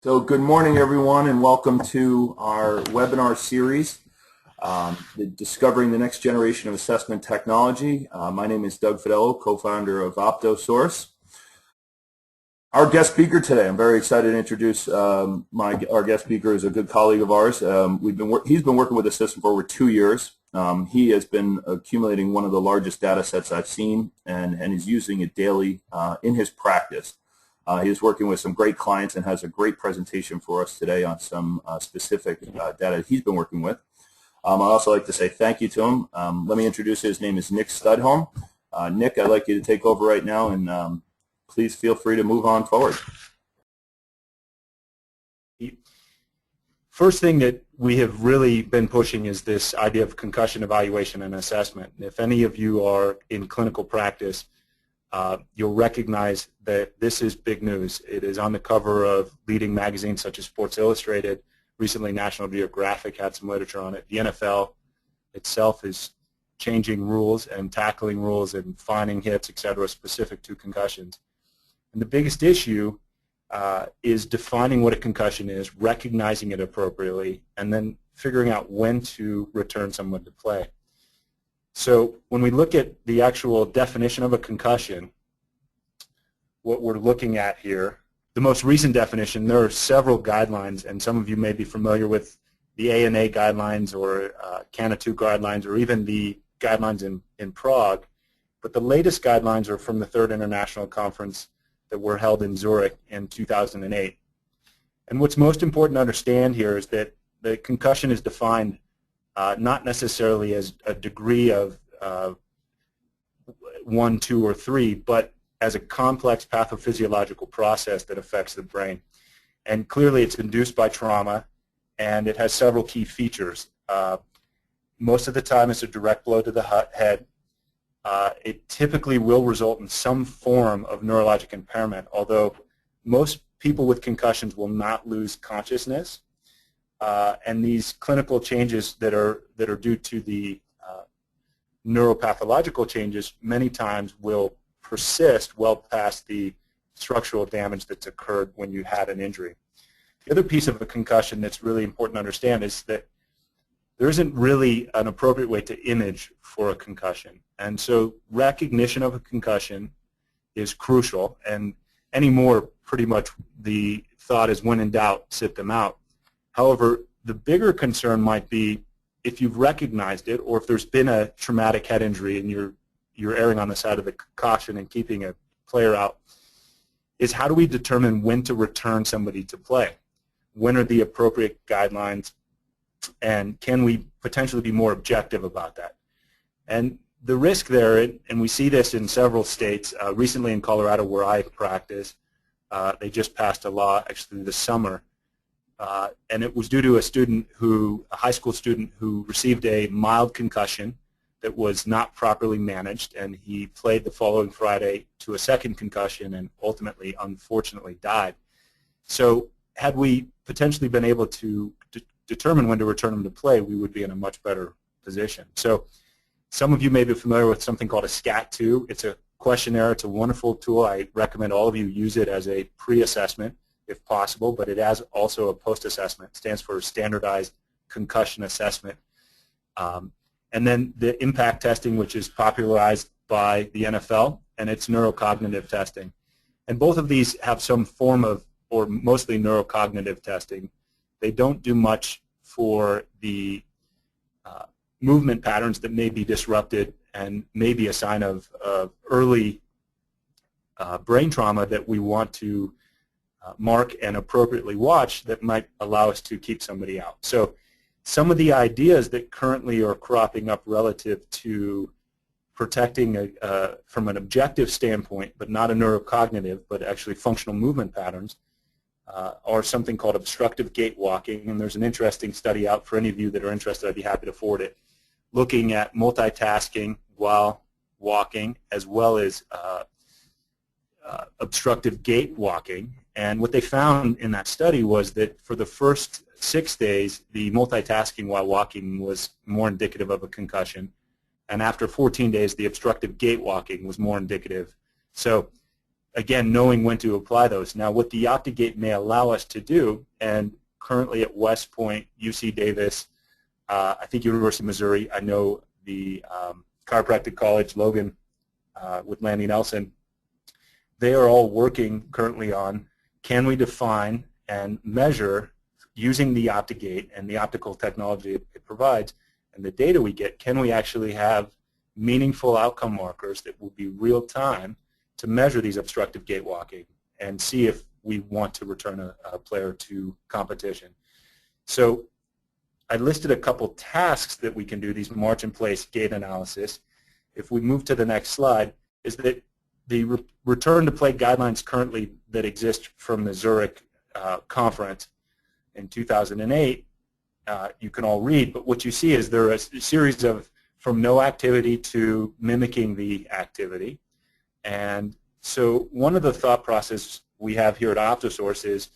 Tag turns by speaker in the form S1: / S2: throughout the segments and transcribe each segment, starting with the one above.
S1: So good morning, everyone, and welcome to our webinar series, Discovering the Next Generation of Assessment Technology. My name is Doug Fidello, co-founder of OptoSource. Our guest speaker today, I'm very excited to introduce our guest speaker is a good colleague of ours. He's been working with the system for over 2 years. He has been accumulating one of the largest data sets I've seen, and is using it daily in his practice. He is working with some great clients and has a great presentation for us today on some specific data he's been working with. I'd also like to say thank you to him. Let me introduce his name is Nick Studholme. Nick, I'd like you to take over right now, and please feel free to move on forward.
S2: First thing that we have really been pushing is this idea of concussion evaluation and assessment. If any of you are in clinical practice, you'll recognize that this is big news. It is on the cover of leading magazines such as Sports Illustrated. Recently, National Geographic had some literature on it. The NFL itself is changing rules and tackling rules and finding hits, et cetera, specific to concussions. And the biggest issue is defining what a concussion is, recognizing it appropriately, and then figuring out when to return someone to play. So when we look at the actual definition of a concussion, what we're looking at here, the most recent definition, there are several guidelines, and some of you may be familiar with the ANA guidelines or CANA 2 guidelines, or even the guidelines in Prague. But the latest guidelines are from the Third International Conference that were held in Zurich in 2008. And what's most important to understand here is that the concussion is defined not necessarily as a degree of 1, 2, or 3, but as a complex pathophysiological process that affects the brain. And clearly it's induced by trauma, and it has several key features. Most of the time it's a direct blow to the head. It typically will result in some form of neurologic impairment, although most people with concussions will not lose consciousness. And these clinical changes that are due to the neuropathological changes many times will persist well past the structural damage that's occurred when you had an injury. The other piece of a concussion that's really important to understand is that there isn't really an appropriate way to image for a concussion. And so recognition of a concussion is crucial, and anymore pretty much the thought is when in doubt, sit them out. However, the bigger concern might be if you've recognized it, or if there's been a traumatic head injury and you're erring on the side of the caution and keeping a player out, is how do we determine when to return somebody to play? When are the appropriate guidelines, and can we potentially be more objective about that? And the risk there, and we see this in several states, recently in Colorado where I practice, they just passed a law actually this summer, and it was due to a high school student who received a mild concussion that was not properly managed, and he played the following Friday to a second concussion and ultimately, unfortunately, died. So had we potentially been able to determine when to return him to play, we would be in a much better position. So some of you may be familiar with something called a SCAT-2. It's a questionnaire. It's a wonderful tool. I recommend all of you use it as a pre-assessment if possible, but it has also a post-assessment. It stands for Standardized Concussion Assessment. And then the impact testing, which is popularized by the NFL, and it's neurocognitive testing. And both of these have some form of, or mostly neurocognitive testing. They don't do much for the movement patterns that may be disrupted and may be a sign of early brain trauma that we want to mark and appropriately watch that might allow us to keep somebody out. So some of the ideas that currently are cropping up relative to protecting from an objective standpoint, but not a neurocognitive, but actually functional movement patterns, are something called obstructive gait walking. And there's an interesting study out for any of you that are interested. I'd be happy to forward it, looking at multitasking while walking as well as obstructive gait walking. And what they found in that study was that for the first 6 days, the multitasking while walking was more indicative of a concussion. And after 14 days, the obstructive gait walking was more indicative. So again, knowing when to apply those. Now, what the OptiGate may allow us to do, and currently at West Point, UC Davis, I think University of Missouri, I know the Chiropractic College, Logan, with Landy Nelson, they are all working currently on, can we define and measure using the OptiGate and the optical technology it provides and the data we get, can we actually have meaningful outcome markers that will be real time to measure these obstructive gait walking and see if we want to return a player to competition. So I listed a couple tasks that we can do, these march-in-place gait analysis. If we move to the next slide, is that the return to play guidelines currently that exist from the Zurich conference in 2008, you can all read, but what you see is there are a series of from no activity to mimicking the activity. And so one of the thought processes we have here at OptoSource is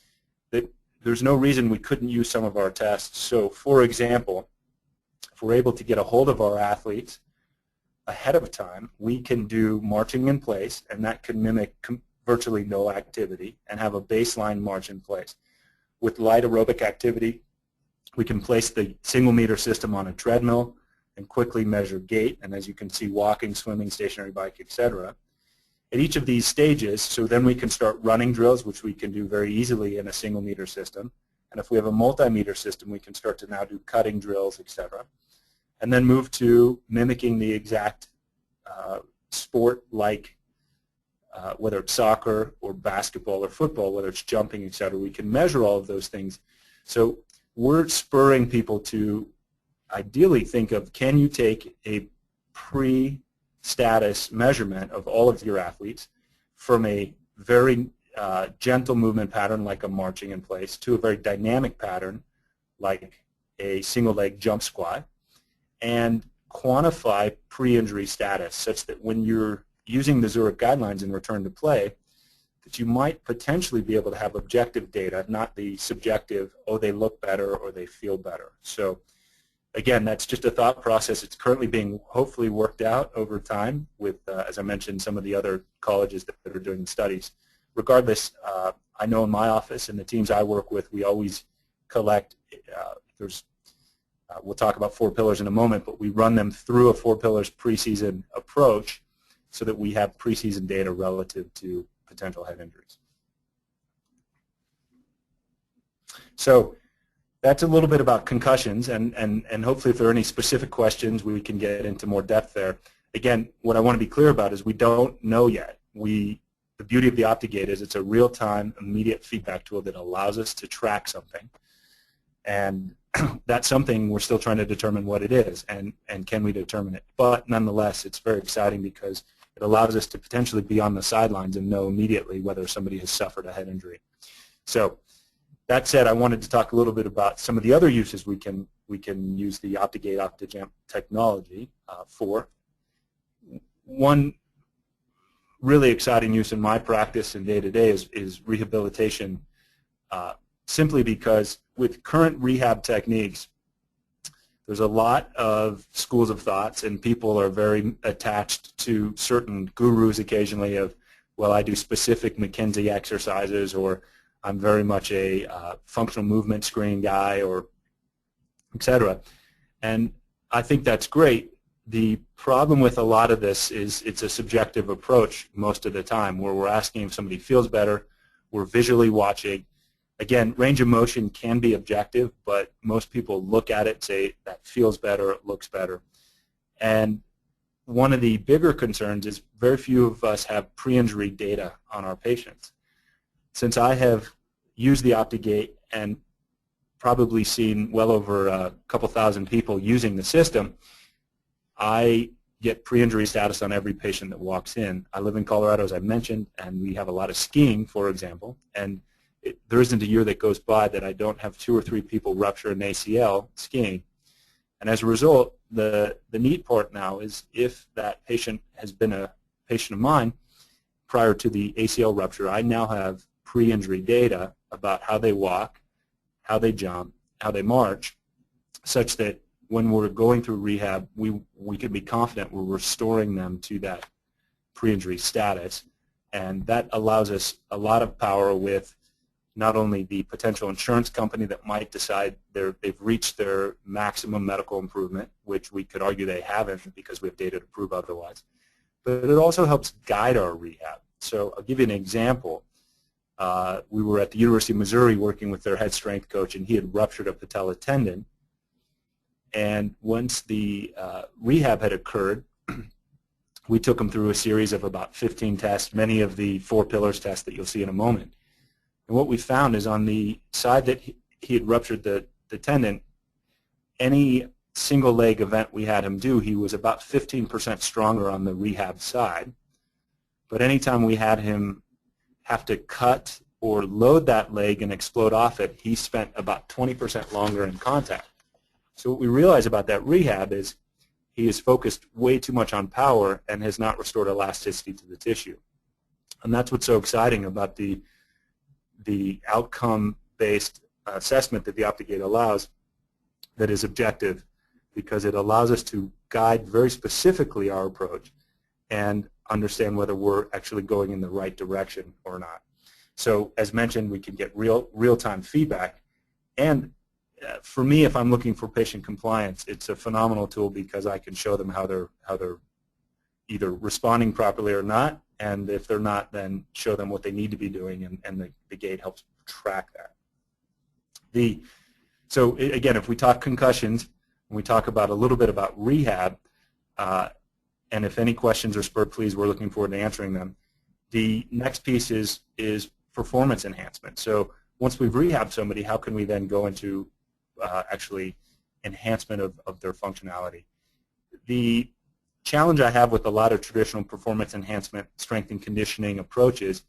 S2: that there's no reason we couldn't use some of our tests. So for example, if we're able to get a hold of our athletes ahead of time, we can do marching in place, and that can mimic virtually no activity and have a baseline march in place. With light aerobic activity, we can place the single meter system on a treadmill and quickly measure gait, and as you can see, walking, swimming, stationary bike, etc. At each of these stages, so then we can start running drills, which we can do very easily in a single meter system. And if we have a multi-meter system, we can start to now do cutting drills, etc. And then move to mimicking the exact sport like whether it's soccer or basketball or football, whether it's jumping, etc. We can measure all of those things. So we're spurring people to ideally think of, can you take a pre-status measurement of all of your athletes from a very gentle movement pattern like a marching in place to a very dynamic pattern like a single leg jump squat, and quantify pre-injury status such that when you're using the Zurich guidelines in return to play, that you might potentially be able to have objective data, not the subjective, oh, they look better or they feel better. So again, that's just a thought process. It's currently being hopefully worked out over time with, as I mentioned, some of the other colleges that are doing studies. Regardless, I know in my office and the teams I work with, we always collect, we'll talk about 4 pillars in a moment, but we run them through a 4 pillars preseason approach so that we have preseason data relative to potential head injuries. So that's a little bit about concussions, and hopefully if there are any specific questions, we can get into more depth there. Again, what I want to be clear about is we don't know yet. The beauty of the OptiGate is it's a real-time, immediate feedback tool that allows us to track something. And that's something we're still trying to determine what it is, and can we determine it. But nonetheless, it's very exciting because it allows us to potentially be on the sidelines and know immediately whether somebody has suffered a head injury. So that said, I wanted to talk a little bit about some of the other uses we can use the OptiGate OptiJump technology for. One really exciting use in my practice and day-to-day is rehabilitation, simply because with current rehab techniques, there's a lot of schools of thoughts, and people are very attached to certain gurus occasionally of, well, I do specific McKenzie exercises, or I'm very much a functional movement screen guy, or et cetera. And I think that's great. The problem with a lot of this is it's a subjective approach most of the time, where we're asking if somebody feels better, we're visually watching. Again, range of motion can be objective, but most people look at it, say, that feels better, it looks better. And one of the bigger concerns is very few of us have pre-injury data on our patients. Since I have used the OptiGate and probably seen well over a couple thousand people using the system, I get pre-injury status on every patient that walks in. I live in Colorado, as I mentioned, and we have a lot of skiing, for example, and there isn't a year that goes by that I don't have 2 or 3 people rupture an ACL skiing. And as a result, the neat part now is if that patient has been a patient of mine prior to the ACL rupture, I now have pre-injury data about how they walk, how they jump, how they march, such that when we're going through rehab, we can be confident we're restoring them to that pre-injury status. And that allows us a lot of power with not only the potential insurance company that might decide they've reached their maximum medical improvement, which we could argue they haven't because we have data to prove otherwise, but it also helps guide our rehab. So I'll give you an example. We were at the University of Missouri working with their head strength coach, and he had ruptured a patella tendon. And once the rehab had occurred, we took him through a series of about 15 tests, many of the 4 pillars tests that you'll see in a moment. And what we found is on the side that he had ruptured the tendon, any single leg event we had him do, he was about 15% stronger on the rehab side. But anytime we had him have to cut or load that leg and explode off it, he spent about 20% longer in contact. So what we realize about that rehab is he has focused way too much on power and has not restored elasticity to the tissue. And that's what's so exciting about the outcome-based assessment that the OptiGate allows, that is objective, because it allows us to guide very specifically our approach and understand whether we're actually going in the right direction or not. So as mentioned, we can get real-time feedback. And for me, if I'm looking for patient compliance, it's a phenomenal tool because I can show them how they're either responding properly or not, and if they're not, then show them what they need to be doing, and the gate helps track that. So again, if we talk concussions, and we talk about a little bit about rehab, and if any questions are spurred, please, we're looking forward to answering them. The next piece is performance enhancement. So once we've rehabbed somebody, how can we then go into actually enhancement of their functionality? The challenge I have with a lot of traditional performance enhancement, strength and conditioning approaches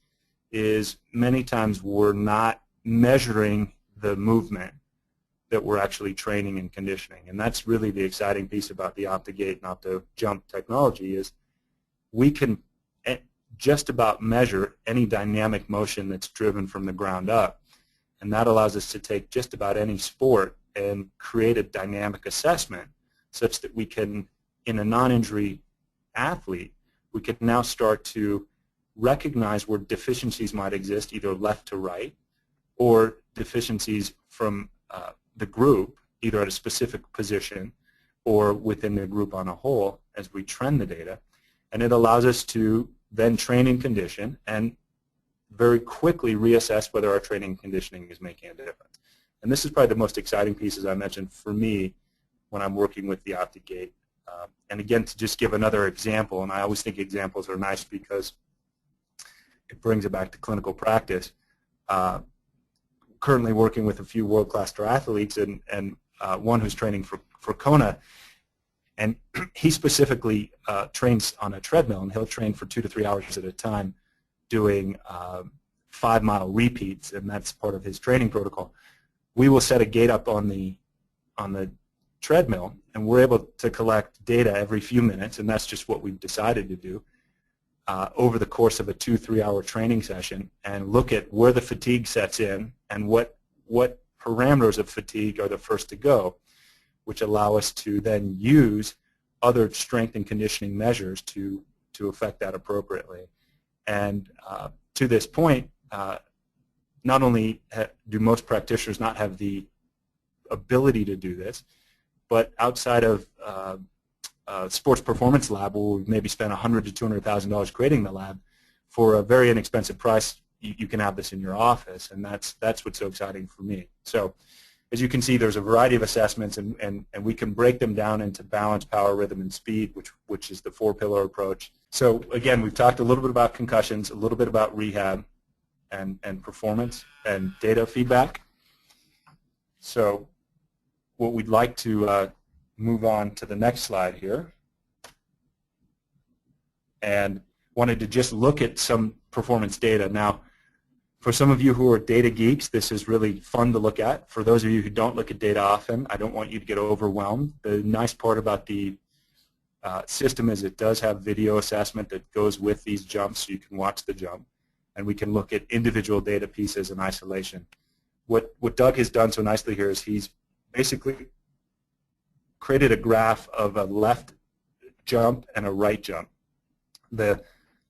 S2: is many times we're not measuring the movement that we're actually training and conditioning. And that's really the exciting piece about the OptiGate and OptoJump technology is we can just about measure any dynamic motion that's driven from the ground up. And that allows us to take just about any sport and create a dynamic assessment such that we can, in a non-injury athlete, we can now start to recognize where deficiencies might exist, either left to right, or deficiencies from the group, either at a specific position or within the group on a whole as we trend the data. And it allows us to then train and condition and very quickly reassess whether our training and conditioning is making a difference. And this is probably the most exciting piece, as I mentioned, for me when I'm working with the OptiGate. And again, to just give another example, and I always think examples are nice because it brings it back to clinical practice. Currently working with a few world-class triathletes and one who's training for Kona, and he specifically trains on a treadmill, and he'll train for 2 to 3 hours at a time doing 5-mile repeats, and that's part of his training protocol. We will set a gate up on the treadmill, and we're able to collect data every few minutes, and that's just what we've decided to do over the course of a 2-3 hour training session, and look at where the fatigue sets in and what parameters of fatigue are the first to go, which allow us to then use other strength and conditioning measures to affect that appropriately. And to this point, not only do most practitioners not have the ability to do this, but outside of sports performance lab, where we've maybe spent $100,000 to $200,000 creating the lab, for a very inexpensive price, you can have this in your office, and that's what's so exciting for me. So as you can see, there's a variety of assessments, and we can break them down into balance, power, rhythm, and speed, which is the 4-pillar approach. So again, we've talked a little bit about concussions, a little bit about rehab, and performance and data feedback. So what we'd like to move on to the next slide here, and wanted to just look at some performance data. Now, for some of you who are data geeks, this is really fun to look at. For those of you who don't look at data often, I don't want you to get overwhelmed. The nice part about the system is it does have video assessment that goes with these jumps, so you can watch the jump, and we can look at individual data pieces in isolation. What Doug has done so nicely here is he's basically created a graph of a left jump and a right jump. The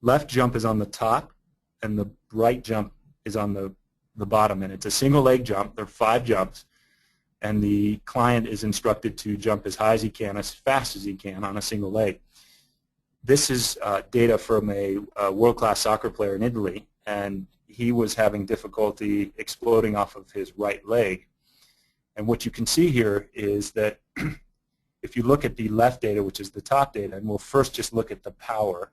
S2: left jump is on the top, and the right jump is on the bottom. And it's a single leg jump. There are 5 jumps. And the client is instructed to jump as high as he can, as fast as he can on a single leg. This is data from a world-class soccer player in Italy, and he was having difficulty exploding off of his right leg. And what you can see here is that if you look at the left data, which is the top data, and we'll first just look at the power.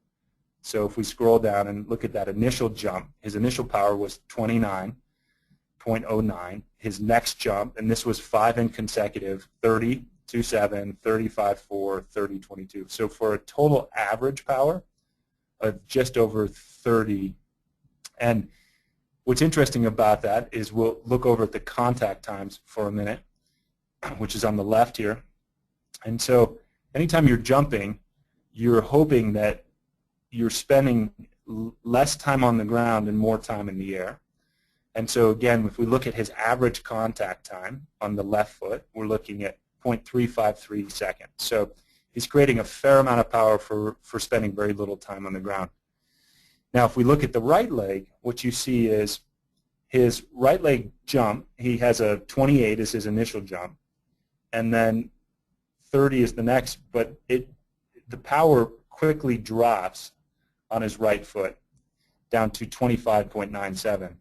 S2: So if we scroll down and look at that initial jump, his initial power was 29.09. His next jump, and this was 5 in consecutive, 30.27, 35.4, 30.22. So for a total average power of just over 30. And what's interesting about that is we'll look over at the contact times for a minute, which is on the left here. And so anytime you're jumping, you're hoping that you're spending less time on the ground and more time in the air. And so again, if we look at his average contact time on the left foot, we're looking at 0.353 seconds. So he's creating a fair amount of power for spending very little time on the ground. Now if we look at the right leg, what you see is his right leg jump, he has a 28 as his initial jump, and then 30 is the next, but the power quickly drops on his right foot down to 25.97.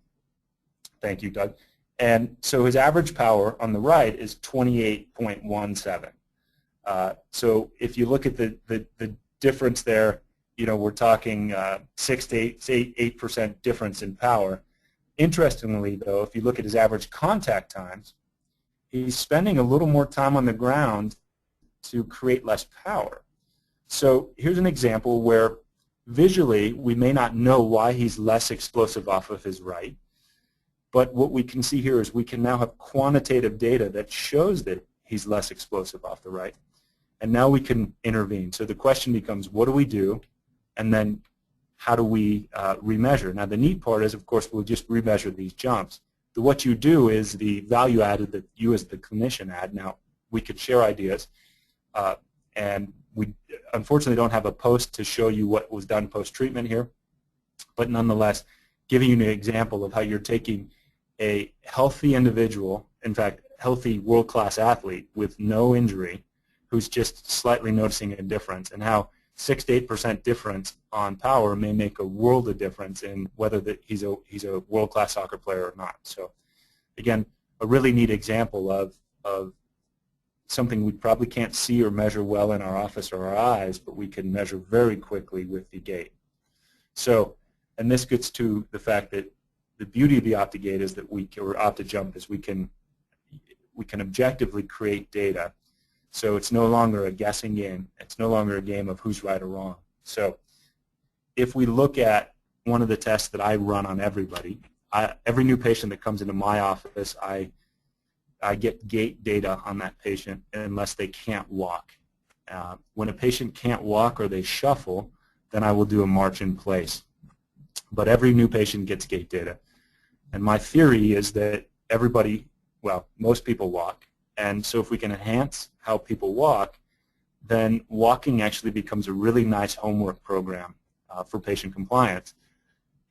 S2: Thank you, Doug. And so his average power on the right is 28.17. So if you look at the difference there, you know, we're talking 6 to 8% difference in power. Interestingly, though, if you look at his average contact times, he's spending a little more time on the ground to create less power. So here's an example where visually we may not know why he's less explosive off of his right, but what we can see here is we can now have quantitative data that shows that he's less explosive off the right, and now we can intervene. So the question becomes, what do we do, and then how do we remeasure? Now the neat part is, of course, we'll just remeasure these jumps. But what you do is the value added that you as the clinician add. Now we could share ideas, and we unfortunately don't have a post to show you what was done post-treatment here, but nonetheless, giving you an example of how you're taking a healthy individual, in fact, healthy world-class athlete with no injury, who's just slightly noticing a difference, and how 6 to 8% difference on power may make a world of difference in whether he's a world-class soccer player or not. So, again, a really neat example of something we probably can't see or measure well in our office or our eyes, but we can measure very quickly with the gait. So, and this gets to the fact that the beauty of the OptiGate is that or OptiJump is we can objectively create data. So it's no longer a guessing game. It's no longer a game of who's right or wrong. So if we look at one of the tests that I run on everybody, every new patient that comes into my office, I get gait data on that patient unless they can't walk. When a patient can't walk or they shuffle, then I will do a march in place. But every new patient gets gait data. And my theory is that everybody, well, most people walk. And so if we can enhance how people walk, then walking actually becomes a really nice homework program for patient compliance.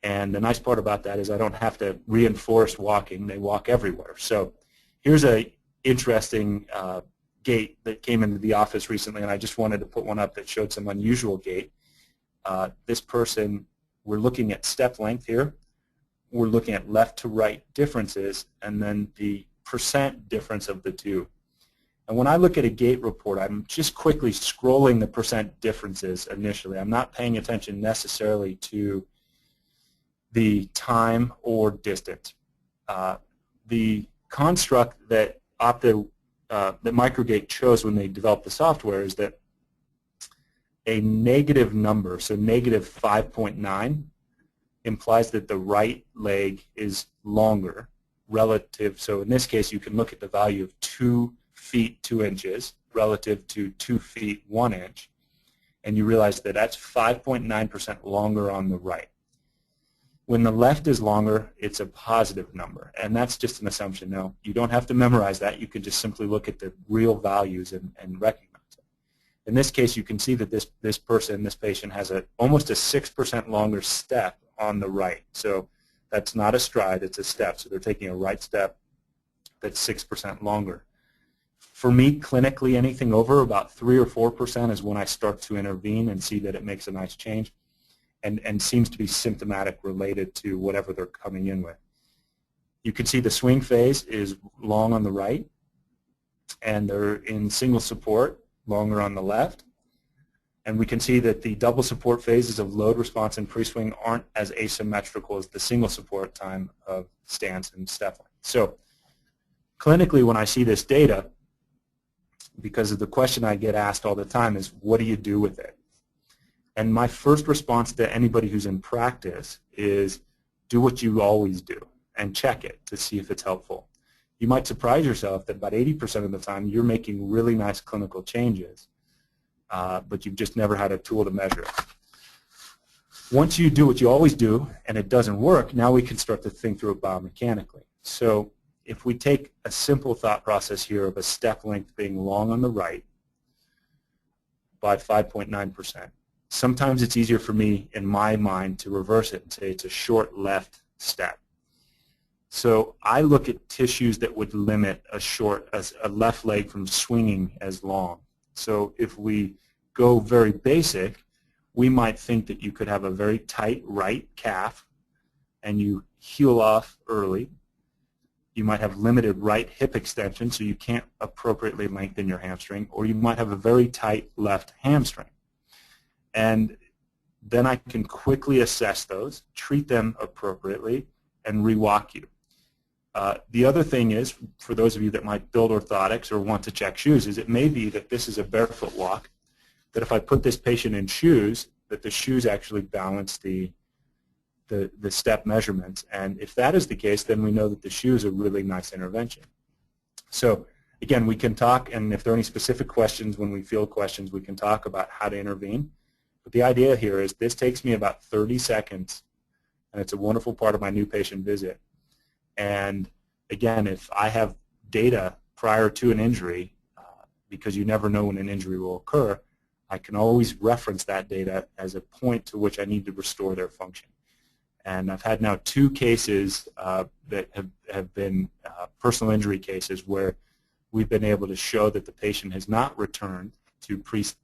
S2: And the nice part about that is I don't have to reinforce walking. They walk everywhere. So here's an interesting gait that came into the office recently, and I just wanted to put one up that showed some unusual gait. This person, we're looking at step length here. We're looking at left to right differences, and then the percent difference of the two. And when I look at a gait report, I'm just quickly scrolling the percent differences initially. I'm not paying attention necessarily to the time or distance. The construct that that Microgate chose when they developed the software is that a negative number, so negative 5.9, implies that the right leg is longer relative. So in this case, you can look at the value of 2 feet 2 inches relative to 2 feet 1 inch, and you realize that that's 5.9% longer on the right. When the left is longer, it's a positive number, and that's just an assumption. No, you don't have to memorize that. You can just simply look at the real values and recognize it. In this case, you can see that this patient has almost a 6% longer step on the right. So that's not a stride, it's a step. So they're taking a right step that's 6% longer. For me, clinically, anything over about 3 or 4% is when I start to intervene and see that it makes a nice change and seems to be symptomatic related to whatever they're coming in with. You can see the swing phase is long on the right, and they're in single support, longer on the left. And we can see that the double support phases of load response and pre-swing aren't as asymmetrical as the single support time of stance and step length. So clinically, when I see this data, because of the question I get asked all the time is, what do you do with it? And my first response to anybody who's in practice is, do what you always do and check it to see if it's helpful. You might surprise yourself that about 80% of the time you're making really nice clinical changes, but you've just never had a tool to measure it. Once you do what you always do and it doesn't work, now we can start to think through it biomechanically. So if we take a simple thought process here of a step length being long on the right by 5.9%, sometimes it's easier for me in my mind to reverse it and say it's a short left step. So I look at tissues that would limit a left leg from swinging as long. So if we go very basic, we might think that you could have a very tight right calf and you heel off early. You might have limited right hip extension, so you can't appropriately lengthen your hamstring, or you might have a very tight left hamstring. And then I can quickly assess those, treat them appropriately, and re-walk you. The other thing is, for those of you that might build orthotics or want to check shoes, is it may be that this is a barefoot walk, that if I put this patient in shoes, that the shoes actually balance the step measurements. And if that is the case, then we know that the shoes are really nice intervention. So again, we can talk, and if there are any specific questions, when we field questions, we can talk about how to intervene. But the idea here is this takes me about 30 seconds, and it's a wonderful part of my new patient visit. And again, if I have data prior to an injury, because you never know when an injury will occur, I can always reference that data as a point to which I need to restore their function. And I've had now 2 cases that have been personal injury cases where we've been able to show that the patient has not returned to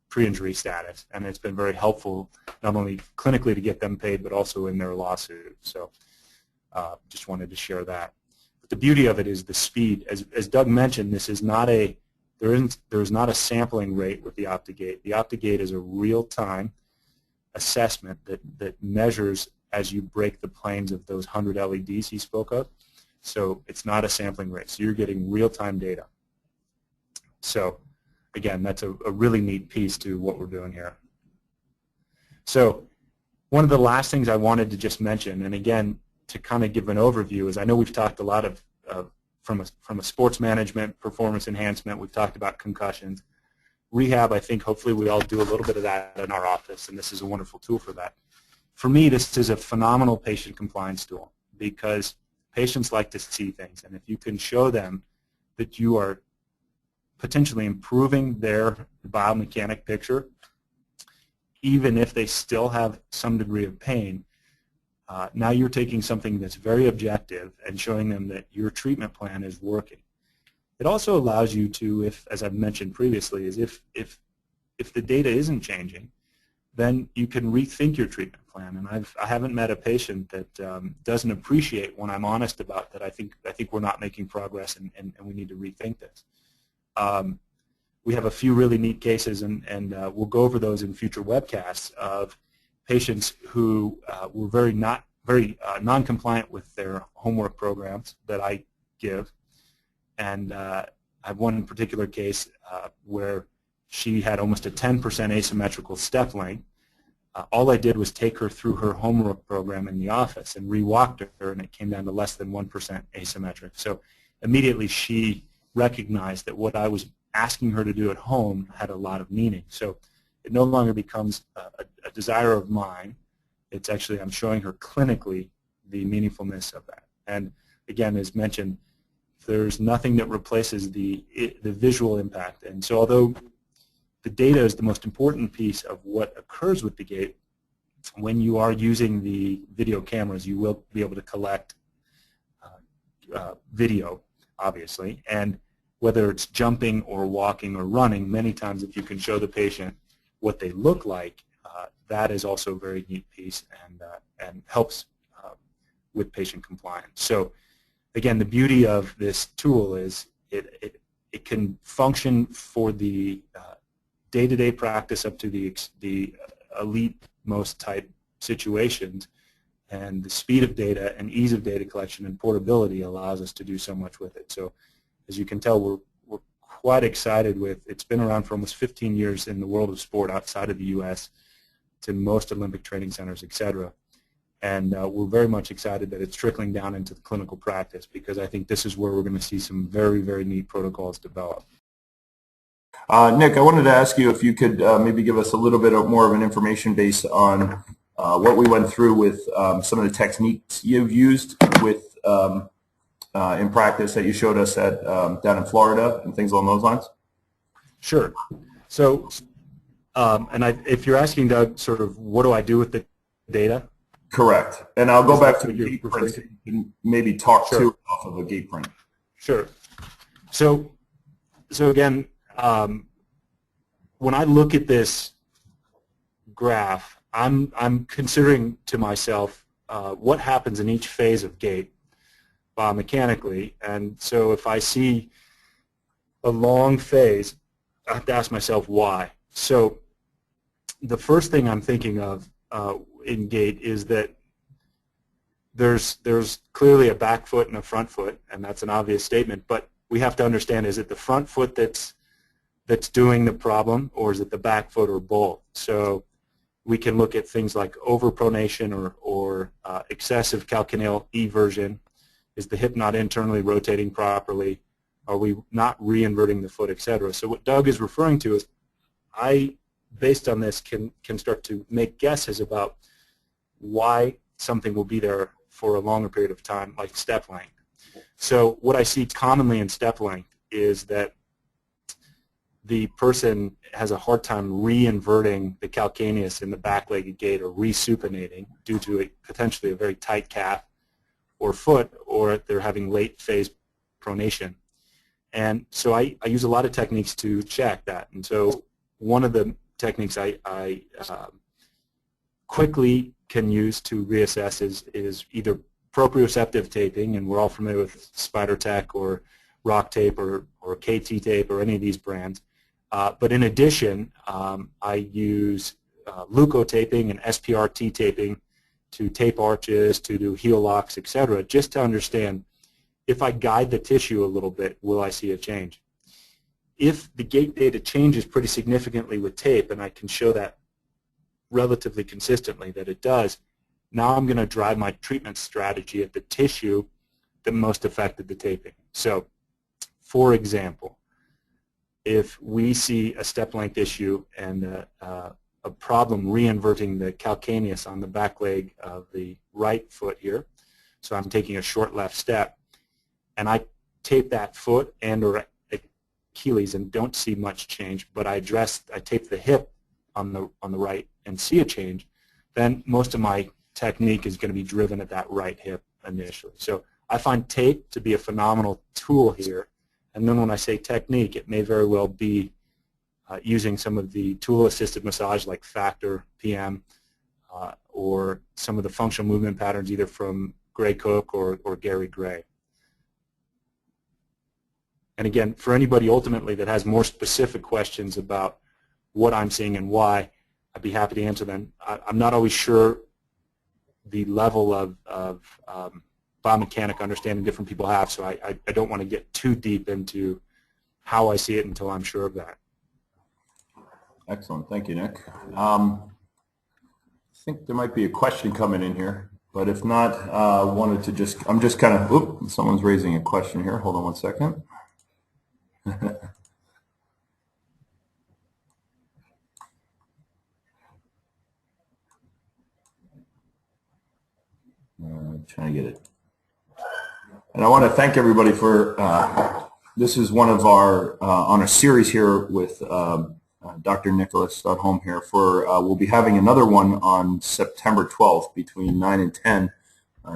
S2: pre-injury status, and it's been very helpful not only clinically to get them paid, but also in their lawsuit. So just wanted to share that. But the beauty of it is the speed. As Doug mentioned, this is not there is not a sampling rate with the Optigate. The Optigate is a real-time assessment that measures as you break the planes of those 100 LEDs he spoke of. So it's not a sampling rate. So you're getting real-time data. So again, that's a really neat piece to what we're doing here. So one of the last things I wanted to just mention, and again, to kind of give an overview, is I know we've talked a lot of from a sports management, performance enhancement, we've talked about concussions. Rehab, I think hopefully we all do a little bit of that in our office, and this is a wonderful tool for that. For me, this is a phenomenal patient compliance tool because patients like to see things, and if you can show them that you are potentially improving their biomechanic picture, even if they still have some degree of pain, now you're taking something that's very objective and showing them that your treatment plan is working. It also allows you to, if, as I've mentioned previously, is if the data isn't changing, then you can rethink your treatment plan. And I haven't met a patient that doesn't appreciate when I'm honest about that. I think we're not making progress, and we need to rethink this. We have a few really neat cases, and we'll go over those in future webcasts of patients who were very non-compliant with their homework programs that I give. And I have one particular case where she had almost a 10% asymmetrical step length. All I did was take her through her homework program in the office and re-walked her, and it came down to less than 1% asymmetric. So immediately she recognized that what I was asking her to do at home had a lot of meaning. So it no longer becomes a desire of mine. It's actually, I'm showing her clinically the meaningfulness of that. And again, as mentioned, there's nothing that replaces the visual impact. And so although the data is the most important piece of what occurs with the gait, when you are using the video cameras, you will be able to collect video, obviously, and whether it's jumping or walking or running, many times if you can show the patient what they look like, that is also a very neat piece and helps with patient compliance. So again, the beauty of this tool is it can function for the day-to-day practice up to the elite most type situations, and the speed of data and ease of data collection and portability allows us to do so much with it. So as you can tell, we're quite excited with, it's been around for almost 15 years in the world of sport outside of the U.S. to most Olympic training centers, etc. And we're very much excited that it's trickling down into the clinical practice, because I think this is where we're going to see some very, very neat protocols develop.
S1: Nick, I wanted to ask you if you could maybe give us a little bit more of an information base on what we went through with some of the techniques you've used with in practice that you showed us at down in Florida and things along those lines.
S2: Sure. So, if you're asking, Doug, sort of what do I do with the data?
S1: Correct. And I'll go back to the gate print so you can maybe talk to off of a gate print.
S2: Sure. So again, when I look at this graph, I'm considering to myself what happens in each phase of gait biomechanically, and so if I see a long phase, I have to ask myself why. So the first thing I'm thinking of in gait is that there's clearly a back foot and a front foot, and that's an obvious statement, but we have to understand, is it the front foot that's doing the problem, or is it the back foot, or both? So we can look at things like overpronation or excessive calcaneal eversion. Is the hip not internally rotating properly? Are we not re-inverting the foot, etc.? So what Doug is referring to is, I, based on this, can start to make guesses about why something will be there for a longer period of time, like step length. So what I see commonly in step length is that the person has a hard time re-inverting the calcaneus in the back-legged gait, or re-supinating, due to potentially a very tight calf or foot, or they're having late phase pronation. And so I use a lot of techniques to check that. And so one of the techniques I quickly can use to reassess is either proprioceptive taping, and we're all familiar with Spider Tech or Rock Tape or KT Tape or any of these brands. But in addition, I use leucotaping and SPRT taping to tape arches, to do heel locks, etc., just to understand, if I guide the tissue a little bit, will I see a change? If the gait data changes pretty significantly with tape, and I can show that relatively consistently that it does, now I'm going to drive my treatment strategy at the tissue that most affected the taping. So, for example, if we see a step length issue and a problem re-inverting the calcaneus on the back leg of the right foot here, so I'm taking a short left step, and I tape that foot and or Achilles and don't see much change, but I tape the hip on the right and see a change, then most of my technique is going to be driven at that right hip initially. So I find tape to be a phenomenal tool here. And then when I say technique, it may very well be using some of the tool-assisted massage like Factor, PM, or some of the functional movement patterns either from Gray Cook or Gary Gray. And again, for anybody ultimately that has more specific questions about what I'm seeing and why, I'd be happy to answer them. I'm not always sure the level of biomechanic understanding different people have, so I don't want to get too deep into how I see it until I'm sure of that.
S1: Excellent. Thank you, Nick. I think there might be a question coming in here, but if not, I'm just kind of, oops, someone's raising a question here. Hold on one second. Trying to get it. And I want to thank everybody for, this is one of our, on a series here with Dr. Nicholas Studholm here for, we'll be having another one on September 12th between 9 and 10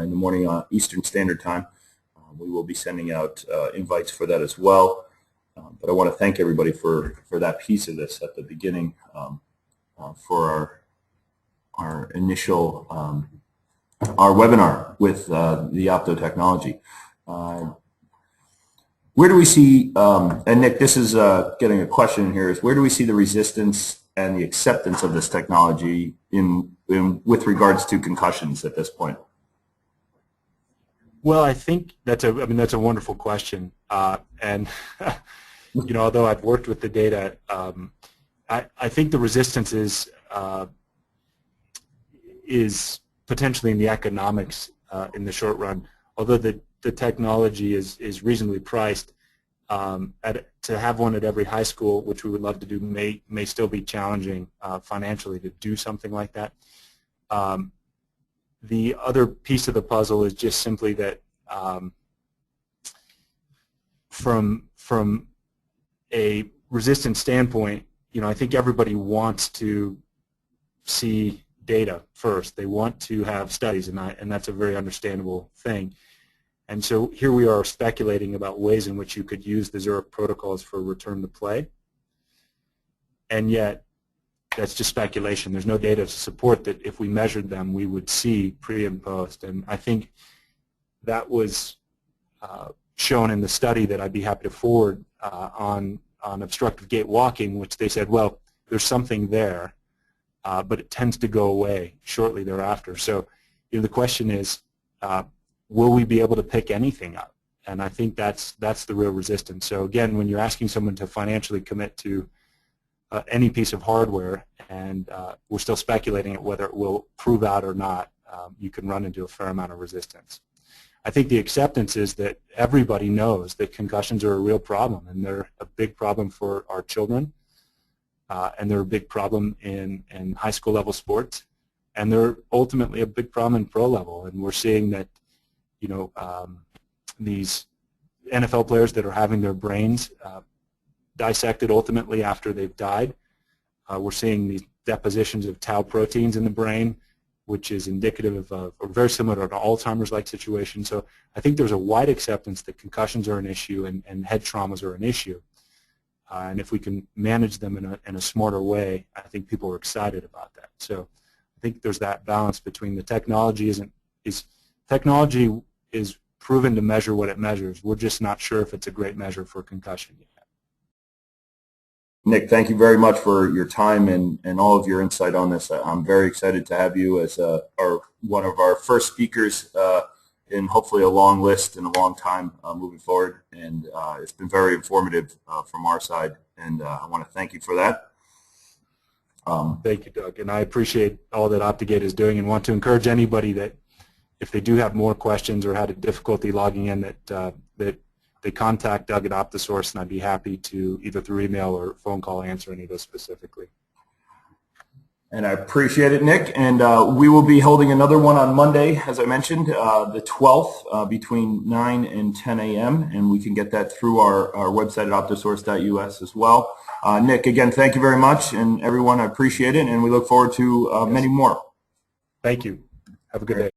S1: in the morning Eastern Standard Time. We will be sending out invites for that as well. But I want to thank everybody for that piece of this at the beginning for our initial our webinar with the Opto technology. Where do we see, and Nick, this is getting a question here, is where do we see the resistance and the acceptance of this technology with regards to concussions at this point?
S2: Well, I think that's a wonderful question, and although I've worked with the data, I think the resistance is potentially in the economics in the short run. Although the technology is reasonably priced, to have one at every high school, which we would love to do, may still be challenging financially to do something like that. The other piece of the puzzle is just simply that from a resistance standpoint, I think everybody wants to see data first. They want to have studies, and that's a very understandable thing. And so here we are speculating about ways in which you could use the Zurich protocols for return to play, and yet that's just speculation. There's no data to support that if we measured them, we would see pre and post. And I think that was shown in the study that I'd be happy to forward on obstructive gait walking, which they said, well, there's something there, but it tends to go away shortly thereafter. So the question is, will we be able to pick anything up? And I think that's the real resistance. So again, when you're asking someone to financially commit to any piece of hardware, and we're still speculating whether it will prove out or not, you can run into a fair amount of resistance. I think the acceptance is that everybody knows that concussions are a real problem, and they're a big problem for our children, and they're a big problem in high school level sports, and they're ultimately a big problem in pro level. And we're seeing that these NFL players that are having their brains dissected ultimately after they've died. We're seeing these depositions of tau proteins in the brain, which is indicative of or very similar to an Alzheimer's-like situation. So I think there's a wide acceptance that concussions are an issue and head traumas are an issue. And if we can manage them in a smarter way, I think people are excited about that. So I think there's that balance between the technology technology is proven to measure what it measures. We're just not sure if it's a great measure for concussion yet.
S1: Nick, thank you very much for your time and all of your insight on this. I'm very excited to have you as one of our first speakers in hopefully a long list and a long time moving forward. And it's been very informative from our side, and I want to thank you for that.
S2: Thank you, Doug. And I appreciate all that OptiGate is doing, and want to encourage anybody that if they do have more questions or had a difficulty logging in, that they contact Doug at OptoSource, and I'd be happy to either through email or phone call answer any of those specifically.
S1: And I appreciate it, Nick. And we will be holding another one on Monday, as I mentioned, the 12th, between 9 and 10 a.m. And we can get that through our website at optosource.us as well. Nick, again, thank you very much. And everyone, I appreciate it. And we look forward to many more.
S2: Thank you. Have a good day.